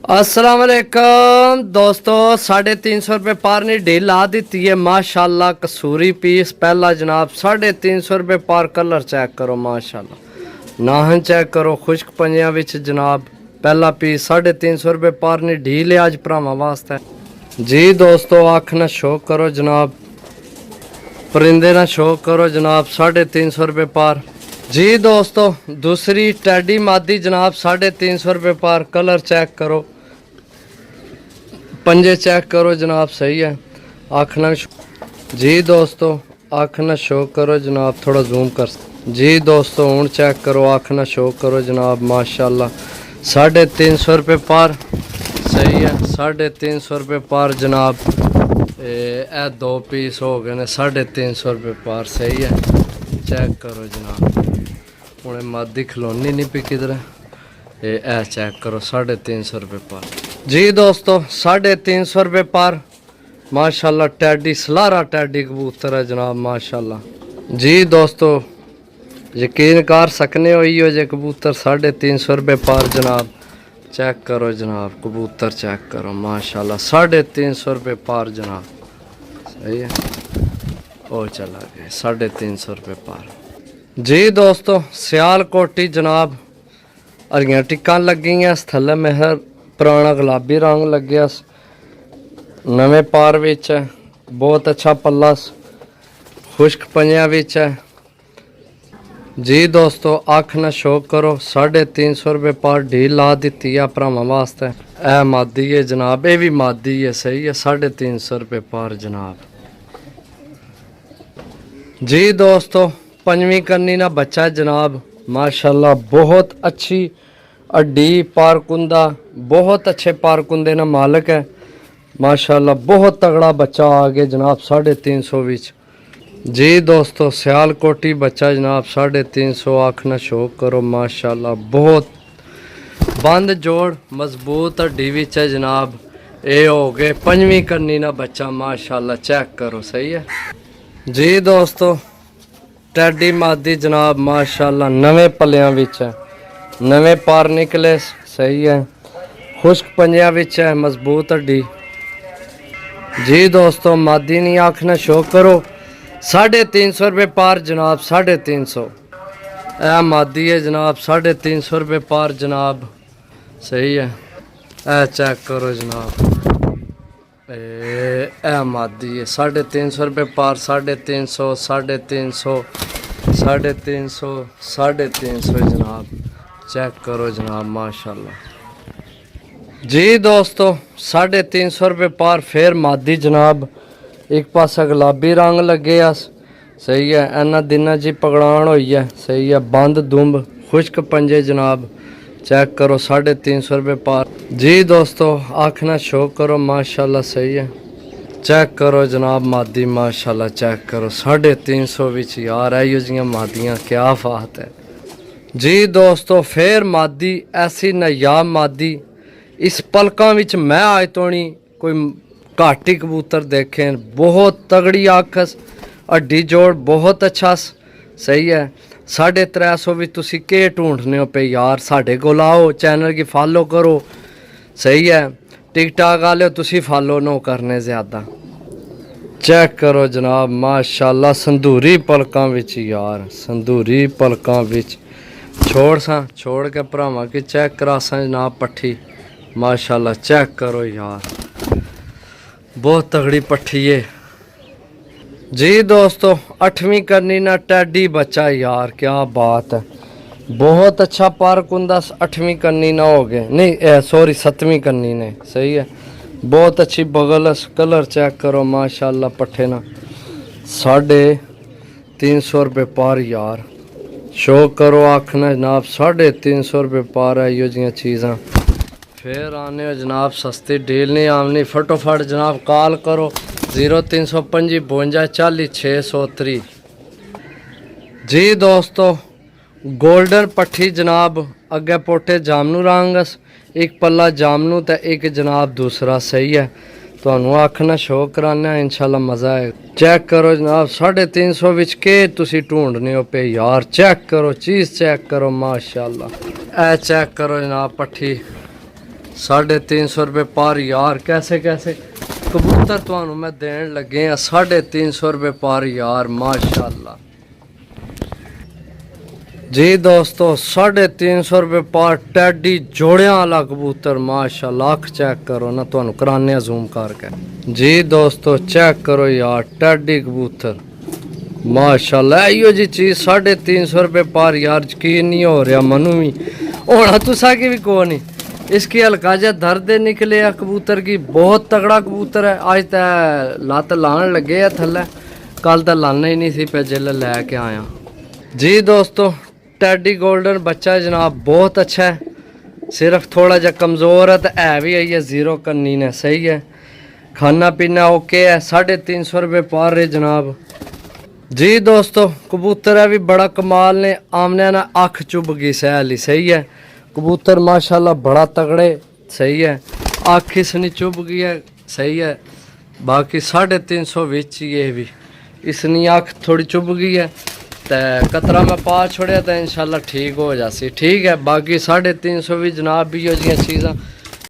अस्सलाम वालेकुम दोस्तों, 350 पार ने ढील ला दी है माशाल्लाह। कसूरी पीस पहला जनाब 350 पार। कलर चेक करो माशाल्लाह, नाहन चेक करो खुश्क पंजियां विच जनाब। पहला पीस 350 पार ने ढील है अज भरावां वास्ते जी। दोस्तों अख ना शो करो जनाब, परिंदे ना शो करो जनाब। 350 पार जी। दोस्तों दूसरी टैडी मादी जनाब 350 पार। कलर चेक करो, पंजे चेक करो जनाब, सही है। अख ना जी दोस्तों, अख ना शो करो जनाब, थोड़ा जूम कर जी। दोस्तों हूँ चेक करो, अख ना शो करो जनाब माशाल्लाह। 350 पार, सही है। 350 पार जनाब। ए दो पीस हो गए ने 350 पार, सही है। चेक करो जनाब, हूँ मादी खिलौनी नहीं पी किधर। ए चेक करो 350 पार जी। दोस्तों 350 पार माशाल्लाह। टैडी सलारा टैडी कबूतर है जनाब माशाल्लाह जी। दोस्तों यकीन कर सकने हो जे कबूतर 350 पार जनाब। चेक करो जनाब, कबूतर चेक करो माशाल्लाह। 350 पार जनाब, सही है। ओ चला गया 350 पार जी। दोस्तों सियालकोटी जनाब, हरियां टिक्कां लगी थले मेहर पुराना गुलाबी रंग लगे। नवे पार विच है, बहुत अच्छा पल्ला खुश्क पंजियां विच है जी। दोस्तों अख ना शो करो, 350 पार ढील ला दी है भरावां वास्ते। ए मादी है जनाब, ये भी मादी है, सही है। 350 पार जनाब जी। दोस्तों पंजवीं करनी ना बच्चा जनाब माशाल्लाह। बहुत अच्छी अड्डी पारकुंदा, बहुत अच्छे पारकुंदे ना मालिक है माशाल्लाह। बहुत तगड़ा बच्चा आ गया जनाब 350 विच जी। दोस्तों सियालकोटी बच्चा जनाब 350। अख ना शो करो माशाल्लाह, बहुत बंद जोड़ मजबूत अड्डी विच है जनाब। ये हो गए पंजवीं करनी ना बच्चा माशाल्लाह। चेक करो, सही है जी। दोस्तों टैडी मादी जनाब माशाल्लाह, नवे पलियां विच है, नवे पार निकले, सही है। खुश्क पंजियां विच है, मजबूत हड्डी जी। दोस्तों मादी नहीं अख ना शो करो 350 पार जनाब। 350 ए मादी है जनाब 350 पार जनाब, सही है। ए चेक करो जनाब, ए मादी है 350 पार। 350 350 350 350 जनाब। चेक करो जनाब माशाल्लाह जी। दोस्तों 350 पार फिर मादी जनाब। एक पासा गुलाबी रंग लगे सही है। इन्ना दिना जी पगड़ान हुई है, सही है। बंद दुंब खुश्क पंजे जनाब। चेक करो 350 पार जी। दोस्तों अख ना शो करो माशाल्लाह, सही है। चेक करो जनाब मादी माशाल्लाह। चेक करो 350 विच यार, ऐ जियां मादियां क्या बात है जी। दोस्तों फिर मादी ऐसी नायाब मादी इस पलकों विच मैं आज तो नहीं कोई घाट ही कबूतर देखे। बहुत तगड़ी आखस, हड्डी जोड़ बहुत अच्छा, सही है। 350 भी तुसी के ढूंढने हो पे यार। साढ़े को आओ, चैनल की फॉलो करो, सही है। टिकटाक वाले तुसी फॉलो नो करने ज़्यादा। चेक करो जनाब माशाल्लाह, संदूरी पलकों विच यार, संदूरी पलकों विच। छोड़ के भरावां की चेक करा जनाब पट्ठी माशाल्लाह। चेक करो यार, बहुत तगड़ी पट्ठी है जी। दोस्तों 8वीं करनी ना टैडी बच्चा यार, क्या बात है। बहुत अच्छा पारकुंदा 8वीं करनी ना हो गए, नहीं सॉरी 7वीं करनी ने, सही है। बहुत अच्छी बगल। कलर चेक करो माशाल्लाह पट्ठे ना। 350 पार यार। शो करो अख ना जनाब 350 पार है। यो जियां चीज़ां फिर आने हो जनाब, सस्ती डील नहीं आमनी। फटोफट जनाब कॉल करो 0325 52 40 603 जी। दोस्तों गोल्डन पट्ठी जनाब, अगे पोटे जामनू रंगस, एक पल्ला जामनू तो एक जनाब दूसरा, सही है। तो अख ना शो कराने इंशाल्लाह मज़ा है। चेक करो जनाब 350 विच के तुसी ढूंढने हो पे यार। चेक करो चीज़, चेक करो माशाल्लाह। ए चेक करो जनाब पट्ठी 350 रुपए पर यार कैसे कैसे कबूतर तुहानू मैं देन लगे हैं 350 रुपए पर यार माशाल्लाह जी दोस्तों 350 रुपए पर टैडी जोड़ियां वाला कबूतर माशाल्लाह अख चेक करो ना तुहानू कराने जूम करके जी दोस्तों चेक करो यार टैडी कबूतर माशाल्लाह इहो जी चीज 350 रुपए पर यार यकीन नहीं हो रहा मनु भी होना तुसा की भी को नहीं इसकी हल्का जा दर्द निकले है कबूतर की बहुत तगड़ा कबूतर है आज तो लत लान लगे है थल्ले कल तो लाना ही नहीं सी पे जिल लैके आया जी दोस्तों टैडी गोल्डन बच्चा जनाब बहुत अच्छा है सिर्फ थोड़ा जा कमज़ोर है तो है भी है ज़ीरो करनी ने सही है खाना पीना ओके है 350 रुपए पर है जनाब जी दोस्तों कबूतर है भी बड़ा कमाल ने आमने ना अख चुभ गई सैली सही है कबूतर माशाल्लाह बड़ा तगड़े सही है अख इसनी चुभ गई है सही है बाकी 350 विच ये भी इसनी अख थोड़ी चुभ गई है तो कतरा मैं पा छोड़िया तो इंशाल्लाह ठीक हो जासी ठीक है बाकी 350 भी जनाब भी हो जी चीज़ा